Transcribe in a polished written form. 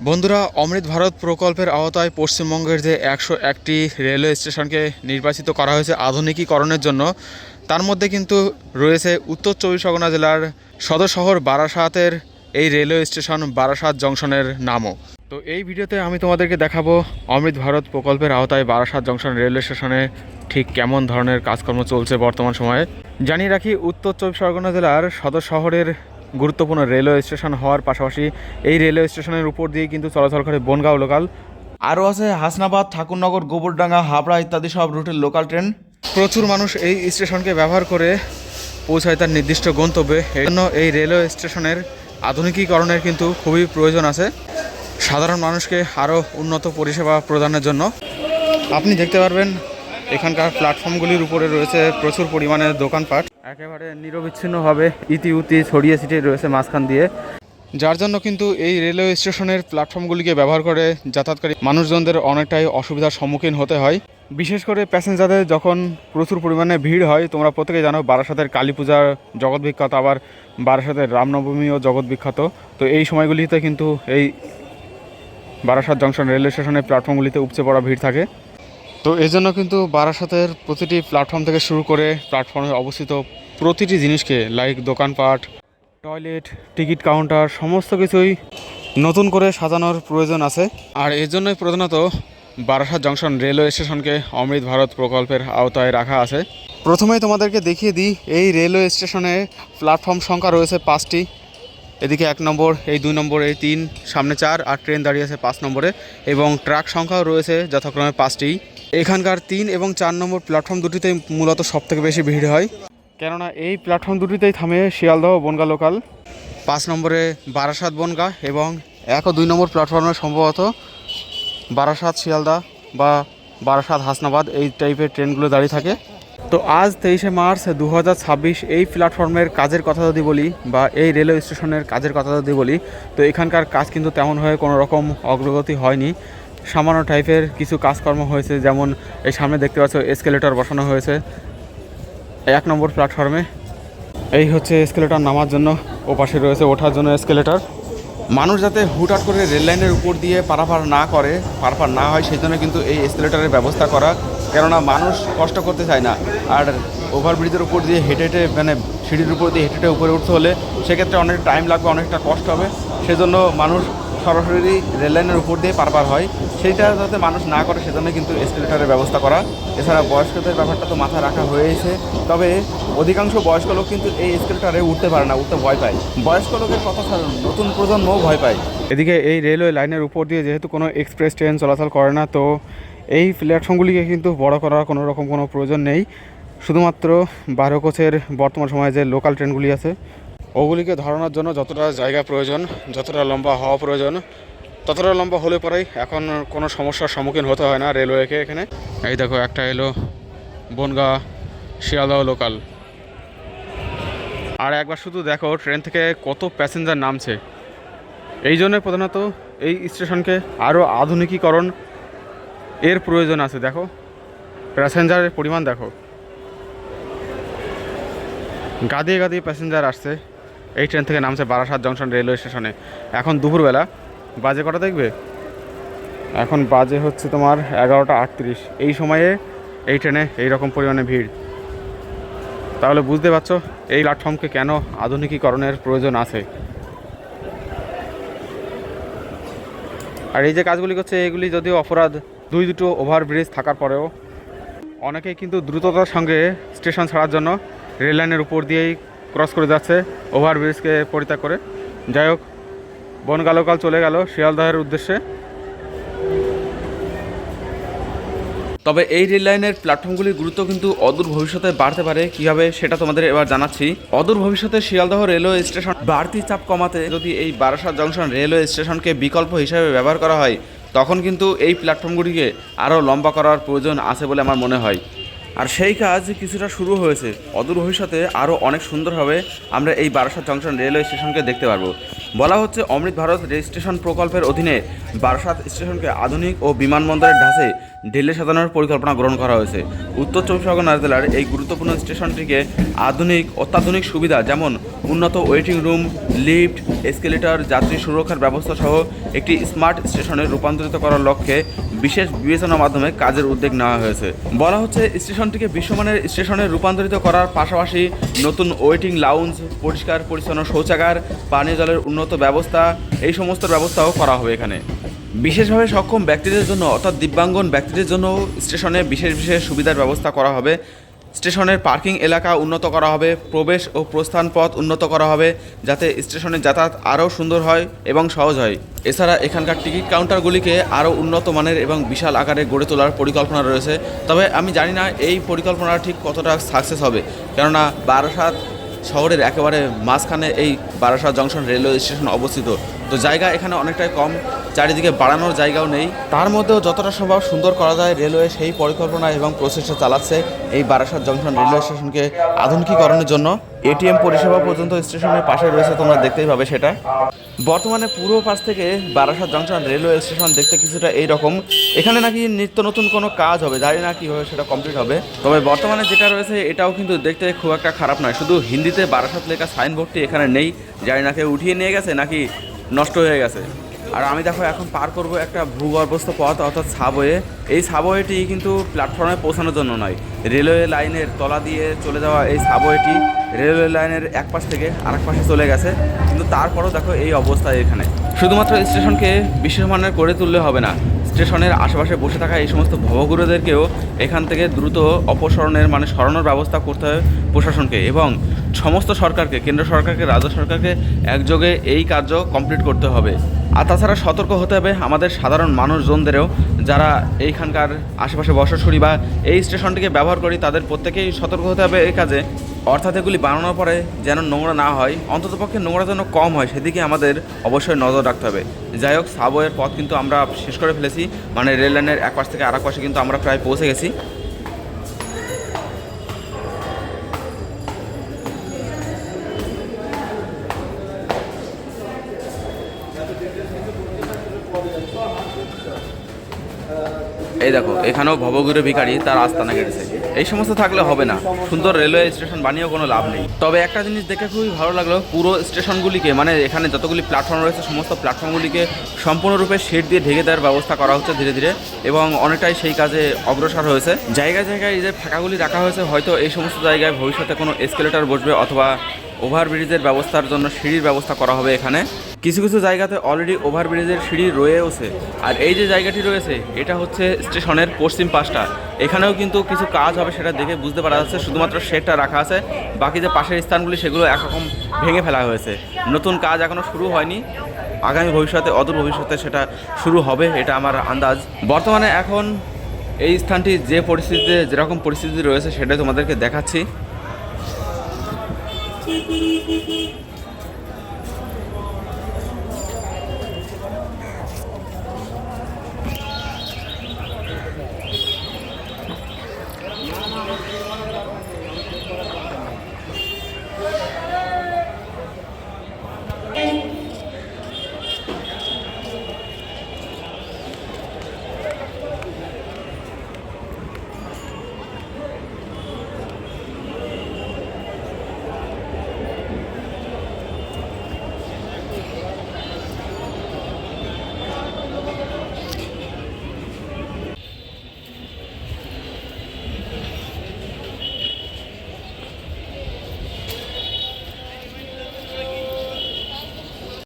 বন্ধুরা, অমৃত ভারত প্রকল্পের আওতায় পশ্চিমবঙ্গের যে 101টি রেলওয়ে স্টেশনকে নির্বাচিত করা হয়েছে আধুনিকীকরণের জন্য, তার মধ্যে কিন্তু রয়েছে উত্তর চব্বিশ পরগনা জেলার সদর শহর বারাসাতের এই রেলওয়ে স্টেশন বারাসাত জংশনের নামও। তো এই ভিডিওতে আমি তোমাদেরকে দেখাবো অমৃত ভারত প্রকল্পের আওতায় বারাসাত জংশন রেলওয়ে স্টেশনে ঠিক কেমন ধরনের কাজকর্ম চলছে বর্তমান সময়ে। জানিয়ে রাখি, উত্তর চব্বিশ পরগনা জেলার সদর শহরের গুরুত্বপূর্ণ রেলওয়ে স্টেশন হওয়ার পাশাপাশি এই রেলওয়ে স্টেশনের উপর দিয়ে কিন্তু চলাচল করে বনগাঁও লোকাল, আরও আছে হাসনাবাদ, ঠাকুরনগর, গোবরডাঙ্গা, হাবড়া ইত্যাদি সব রুটের লোকাল ট্রেন। প্রচুর মানুষ এই স্টেশনকে ব্যবহার করে পৌঁছায় তার নির্দিষ্ট গন্তব্যে। এই জন্য এই রেলওয়ে স্টেশনের আধুনিকীকরণের কিন্তু খুবই প্রয়োজন আছে সাধারণ মানুষকে আরও উন্নত পরিষেবা প্রদানের জন্য। আপনি দেখতে পারবেন এখানকার প্ল্যাটফর্মগুলির উপরে রয়েছে প্রচুর পরিমাণে দোকানপাট, একেবারে নিরবিচ্ছিন্নভাবে ইতিউতি ছড়িয়ে ছিটিয়ে রয়েছে মাঝখান দিয়ে, যার জন্য কিন্তু এই রেলওয়ে স্টেশনের প্ল্যাটফর্মগুলিকে ব্যবহার করে যাতায়াতকারী মানুষজনদের অনেকটাই অসুবিধার সম্মুখীন হতে হয়। বিশেষ করে প্যাসেঞ্জারদের যখন প্রচুর পরিমাণে ভিড় হয়, তোমরা প্রত্যেকেই জানো বারাসাতের কালী পূজা জগৎ বিখ্যাত, আবার বারাসাতের রামনবমীও জগৎ বিখ্যাত। তো এই সময়গুলিতে কিন্তু এই বারাসাত জংশন রেলওয়ে স্টেশনের প্ল্যাটফর্মগুলিতে উপচে পড়া ভিড় থাকে। তো এই জন্য কিন্তু বারাসাতের প্রতিটি প্ল্যাটফর্ম থেকে শুরু করে প্ল্যাটফর্মে অবস্থিত প্রতিটি জিনিসকে, লাইক দোকানপাট, টয়লেট, টিকিট কাউন্টার, সমস্ত কিছুই নতুন করে সাজানোর প্রয়োজন আছে। আর এর জন্যই প্রধানত বারাসাত জংশন রেলওয়ে স্টেশনকে অমৃত ভারত প্রকল্পের আওতায় রাখা আছে। প্রথমেই তোমাদেরকে দেখিয়ে দিই, এই রেলওয়ে স্টেশনে প্ল্যাটফর্ম সংখ্যা রয়েছে 5টি। এদিকে 1 নম্বর, এই 2 নম্বর, এই 3, সামনে 4, আর ট্রেন দাঁড়িয়ে আছে 5 নম্বরে, এবং ট্রাক সংখ্যাও রয়েছে যথাক্রমে 5টি। এখানকার 3 এবং 4 নম্বর প্ল্যাটফর্ম দুটিতেই মূলত সবথেকে বেশি ভিড় হয়, কেননা এই প্ল্যাটফর্ম দুটিতেই থামে শিয়ালদহ বনগাঁ লোকাল। 5 নম্বরে বারাসাত বনগাঁ, এবং 1 ও 2 নম্বর প্ল্যাটফর্মে সম্ভবত বারাসাত শিয়ালদা বা বারাসাত হাসনাবাদ এই টাইপের ট্রেনগুলো দাঁড়িয়ে থাকে। তো আজ 23শে মার্চ 2026 এই প্ল্যাটফর্মের কাজের কথা যদি বলি, বা এই রেলওয়ে স্টেশনের কাজের কথা যদি বলি, তো এখানকার কাজ কিন্তু তেমনভাবে কোনো রকম অগ্রগতি হয়নি। সামান্য টাইপের কিছু কাজকর্ম হয়েছে, যেমন এই সামনে দেখতে পাচ্ছ এসকেলেটর বসানো হয়েছে 1 নম্বর প্ল্যাটফর্মে। এই হচ্ছে এসকেলেটর নামার জন্য, ও পাশে রয়েছে ওঠার জন্য এসকেলেটর। মানুষ যাতে হুটহাট করে রেল লাইনের উপর দিয়ে পারাপার না হয়, সেই জন্য কিন্তু এই এসকেলেটরের ব্যবস্থা করা, কেননা মানুষ কষ্ট করতে চায় না। আর ওভারব্রিজের উপর দিয়ে হেঁটে মানে সিঁড়ির উপর দিয়ে হেঁটে উপরে উঠতে হলে সেক্ষেত্রে অনেক টাইম লাগবে, অনেকটা কষ্ট হবে। সেজন্য মানুষ সরাসরি রেল লাইনের উপর দিয়ে পারাপার হয়, সেইটা যাতে মানুষ না করে সেজন্য কিন্তু এসকেলেটরের ব্যবস্থা করা। এছাড়া বয়স্কদের ব্যাপারটা তো মাথায় রাখা হয়েছে, তবে অধিকাংশ বয়স্ক লোক কিন্তু এই এসকেলেটরে উঠতে পারে না, উঠতে ভয় পায়। বয়স্ক লোকের কথা ছাড়ুন, নতুন প্রজন্মও ভয় পায়। এদিকে এই রেলওয়ে লাইনের উপর দিয়ে যেহেতু কোনো এক্সপ্রেস ট্রেন চলাচল করে না, তো এই প্ল্যাটফর্মগুলিকে কিন্তু বড় করার কোনো রকম কোনো প্রয়োজন নেই। শুধুমাত্র 12 কোচের বর্তমান সময়ে যে লোকাল ট্রেনগুলি আছে ওগুলিকে ধরানোর জন্য যতটা জায়গা প্রয়োজন, যতটা লম্বা হওয়া প্রয়োজন, ততটা লম্বা হলে পরেই এখন কোনো সমস্যার সম্মুখীন হতে হয় না রেলওয়েকে। এখানে এই দেখো, একটা এলো বনগাঁ শিয়ালদহ লোকাল। আর একবার শুধু দেখো ট্রেন থেকে কত প্যাসেঞ্জার নামছে। এই জন্যই প্রধানত এই স্টেশনকে আরও আধুনিকীকরণ এর প্রয়োজন আছে। দেখো প্যাসেঞ্জারের পরিমাণ দেখো, গাদিয়ে গাদিয়ে প্যাসেঞ্জার আসছে। এই ট্রেন থেকে নামছে বারাসাত জংশন রেলওয়ে স্টেশনে। এখন দুপুরবেলা, বাজে কটা দেখবে, এখন বাজে হচ্ছে তোমার 11টা 38। এই সময়ে এই ট্রেনে এই রকম পরিমাণে ভিড়, তাহলে বুঝতে পারছো এই প্ল্যাটফর্মকে কেন আধুনিকীকরণের প্রয়োজন আছে। আর এই যে কাজগুলি করছে, এগুলি যদিও অপরাধ, 2-2টো ওভারব্রিজ থাকার পরেও অনেকেই কিন্তু দ্রুততার সঙ্গে স্টেশন ছাড়ার জন্য রেল লাইনের উপর দিয়েই ক্রস করে যাচ্ছে ওভারব্রিজকে পরিত্যাগ করে। যাই হোক, বনগাঁ লোকাল চলে গেল শিয়ালদহের উদ্দেশ্যে। তবে এই রেল লাইনের প্ল্যাটফর্মগুলির গুরুত্ব কিন্তু অদূর ভবিষ্যতে বাড়তে পারে। কীভাবে সেটা তোমাদের এবার জানাচ্ছি। অদূর ভবিষ্যতে শিয়ালদহ রেলওয়ে স্টেশন বাড়তি চাপ কমাতে যদি এই বারাসাত জংশন রেলওয়ে স্টেশনকে বিকল্প হিসাবে ব্যবহার করা হয়, তখন কিন্তু এই প্ল্যাটফর্মগুলিকে আরও লম্বা করার প্রয়োজন আছে বলে আমার মনে হয়। আর সেই কাজ কিছুটা শুরু হয়েছে। অদূর ভবিষ্যতে আরও অনেক সুন্দরভাবে আমরা এই বারাসাত জংশন রেলওয়ে স্টেশনকে দেখতে পারবো। বলা হচ্ছে অমৃত ভারত রেল স্টেশন প্রকল্পের অধীনে বারাসাত স্টেশনকে আধুনিক ও বিমানবন্দরের ঢাঁচে ঢেলে সাজানোর পরিকল্পনা গ্রহণ করা হয়েছে। উত্তর চব্বিশ পরগনা জেলার এই গুরুত্বপূর্ণ স্টেশনটিকে অত্যাধুনিক সুবিধা, যেমন উন্নত ওয়েটিং রুম, লিফট এসকেলেটর, যাত্রী সুরক্ষার ব্যবস্থা সহ একটি স্মার্ট স্টেশনে রূপান্তরিত করার লক্ষ্যে বিশেষ বিবেচনার মাধ্যমে কাজের উদ্যোগ নেওয়া হয়েছে। বলা হচ্ছে স্টেশনটিকে বিশ্বমানের স্টেশনে রূপান্তরিত করার পাশাপাশি নতুন ওয়েটিং লাউঞ্জ, পরিষ্কার পরিচ্ছন্ন শৌচাগার, পানীয় জলের উন্নত ব্যবস্থা, এই সমস্ত ব্যবস্থাও করা হবে এখানে। বিশেষভাবে সক্ষম ব্যক্তিদের জন্য অর্থাৎ দিব্যাঙ্গন ব্যক্তিদের জন্য স্টেশনে বিশেষ বিশেষ সুবিধার ব্যবস্থা করা হবে। স্টেশনের পার্কিং এলাকা উন্নত করা হবে, প্রবেশ ও প্রস্থান পথ উন্নত করা হবে যাতে স্টেশনের যাতায়াত আরও সুন্দর হয় এবং সহজ হয়। এছাড়া এখানকার টিকিট কাউন্টারগুলিকে আরও উন্নত মানের এবং বিশাল আকারে গড়ে তোলার পরিকল্পনা রয়েছে। তবে আমি জানি না এই পরিকল্পনা ঠিক কতটা সাকসেস হবে, কেননা বারাসাত শহরের একেবারে মাঝখানে এই বারাসাত জংশন রেলওয়ে স্টেশন অবস্থিত। তো জায়গা এখানে অনেকটাই কম, চারিদিকে বাড়ানোর জায়গাও নেই। তার মধ্যেও যতটা সম্ভব সুন্দর করা যায় রেলওয়ে সেই পরিকল্পনা এবং প্রচেষ্টা চালাচ্ছে এই বারাসাত জংশন রেলওয়ে স্টেশনকে আধুনিকীকরণের জন্য। এটিএম পরিষেবা পর্যন্ত স্টেশনের পাশে রয়েছে, তোমরা দেখতেই পাবে সেটা। বর্তমানে পূর্ব পাশ থেকে বারাসাত জংশন রেলওয়ে স্টেশন দেখতে কিছুটা এইরকম। এখানে নাকি নিত্য নতুন কোনো কাজ হবে, জানি না কীভাবে সেটা কমপ্লিট হবে। তবে বর্তমানে যেটা রয়েছে এটাও কিন্তু দেখতে খুব একটা খারাপ নয়, শুধু হিন্দিতে বারাসাত লেখা সাইনবোর্ডটি এখানে নেই, জানি না কেউ উঠিয়ে নিয়ে গেছে নাকি নষ্ট হয়ে গেছে। আর আমি দেখো এখন পার করব একটা ভূগর্ভস্থ পথ অর্থাৎ সাবওয়ে। এই সাবওয়েটি কিন্তু প্ল্যাটফর্মে পৌঁছানোর জন্য নয়, রেলওয়ে লাইনের তলা দিয়ে চলে যাওয়া এই সাবওয়েটি রেলওয়ে লাইনের এক পাশ থেকে আরেক পাশে চলে গেছে, কিন্তু তারপরও দেখো এই অবস্থায় এখানে। শুধুমাত্র স্টেশনকে বিশ্বমানের করে তুললে হবে না, স্টেশনের আশেপাশে বসে থাকা এই সমস্ত ভবঘুরেদেরকেও এখান থেকে দ্রুত অপসরণের সরানোর ব্যবস্থা করতে হবে প্রশাসনকে এবং সমস্ত সরকারকে, কেন্দ্র সরকারকে, রাজ্য সরকারকে একযোগে এই কার্য কমপ্লিট করতে হবে। আর তাছাড়া সতর্ক হতে হবে আমাদের সাধারণ মানুষজনদেরও, যারা এইখানকার আশেপাশে বসবাসী বা এই স্টেশনটিকে ব্যবহার করি, তাদের প্রত্যেকেই সতর্ক হতে হবে এই কাজে। অর্থাৎ এগুলি বানানোর পরে যেন নোংরা না হয়, অন্ততপক্ষে নোংরা যেন কম হয়, সেদিকে আমাদের অবশ্যই নজর রাখতে হবে। যাই হোক, সাবওয়ের পথ কিন্তু আমরা শেষ করে ফেলেছি, মানে রেল লাইনের এক পাশ থেকে আরেক পাশে কিন্তু আমরা প্রায় পৌঁছে গেছি। এই দেখো এখানেও ভবঘুরে ভিখারি তার আস্তানা গেড়েছে। এই সমস্ত থাকলে হবে না, সুন্দর রেলওয়ে স্টেশন বানিয়েও কোনো লাভ নেই। তবে একটা জিনিস দেখে খুবই ভালো লাগলো, পুরো স্টেশনগুলিকে মানে এখানে যতগুলি প্ল্যাটফর্ম রয়েছে সমস্ত প্ল্যাটফর্মগুলিকে সম্পূর্ণরূপে শেড দিয়ে ঢেকে দেওয়ার ব্যবস্থা করা হচ্ছে ধীরে ধীরে, এবং অনেকটাই সেই কাজে অগ্রসর হয়েছে। জায়গায় জায়গায় এই যে ফাঁকাগুলি রাখা হয়েছে, হয়তো এই সমস্ত জায়গায় ভবিষ্যতে কোনো এসকেলেটর বসবে অথবা ওভারব্রিজের ব্যবস্থার জন্য সিঁড়ির ব্যবস্থা করা হবে এখানে। কিছু কিছু জায়গাতে অলরেডি ওভারব্রিজের সিঁড়ি রয়েছে। আর এই যে জায়গাটি রয়েছে এটা হচ্ছে স্টেশনের পশ্চিম পাশটা, এখানেও কিন্তু কিছু কাজ হবে সেটা দেখে বুঝতে পারা যাচ্ছে। শুধুমাত্র শেডটা রাখা আছে, বাকি যে পাশের স্থানগুলি সেগুলো একরকম ভেঙে ফেলা হয়েছে, নতুন কাজ এখনও শুরু হয়নি। আগামী ভবিষ্যতে, অদূর ভবিষ্যতে সেটা শুরু হবে, এটা আমার আন্দাজ। বর্তমানে এখন এই স্থানটি যে পরিস্থিতিতে, যেরকম পরিস্থিতি রয়েছে সেটাই তোমাদেরকে দেখাচ্ছি।